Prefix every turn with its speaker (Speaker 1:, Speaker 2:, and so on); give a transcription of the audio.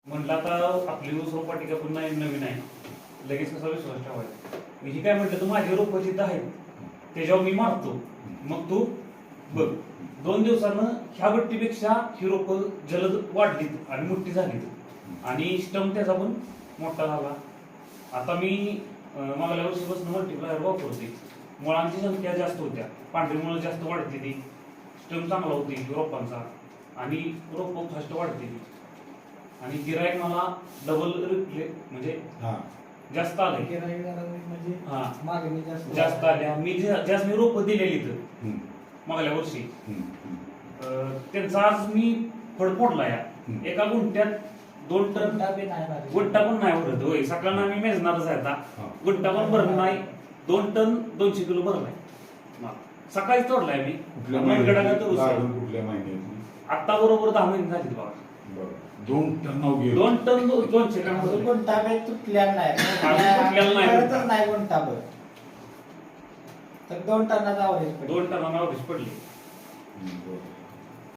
Speaker 1: म्हणलं आता आपली ऊस रोपवाटिका पुन्हा नवीन आहे, लगेच कसा विश्वास ठेवायचा. मी काय म्हटलं, तू माझी रोपं जिथं आहेत त्याच्यावर मी मारतो, मग तू बघ. 2 दिवसानं ह्या गट्टीपेक्षा ही रोपं जलद वाढलीत आणि मोठी झालीत आणि स्टम त्याचा पण मोठा झाला. आता मी मागल्या वर्षीपासून मल्टीप्लायर वापरते. मुळांची संख्या जास्त होत्या, पांढरी मुळं जास्त वाढते, ती स्टम चांगला होती रोपांचा आणि रोपं फास्ट वाढते ती. आणि गिरायक मला डबल म्हणजे जास्त आले,
Speaker 2: म्हणजे
Speaker 1: हा
Speaker 2: मागणी
Speaker 1: जास्त आल्या. मी ज्यास मी रोपं दिलेली तर मागल्या वर्षी त्यांचा आज मी फळ फोडला या एका गुंठ्यात 2 टन. गुंठा पण नाही भरत होय, सकाळला आम्ही मेजणारच आहे आता. गुंठा पण भरत नाही, 2 टन 200 किलो भरलाय. सकाळीच तोडलाय मी. आता बरोबर 10 महिने झाले बघा.
Speaker 3: 2 टन
Speaker 1: 2 टन 200 ग्रॅम
Speaker 2: गुंठाभर तुटलेला नाही गुंठाभर, तर 2 टनाचा ॲव्हरेज
Speaker 1: 2 टनाला ॲव्हरेज पडले.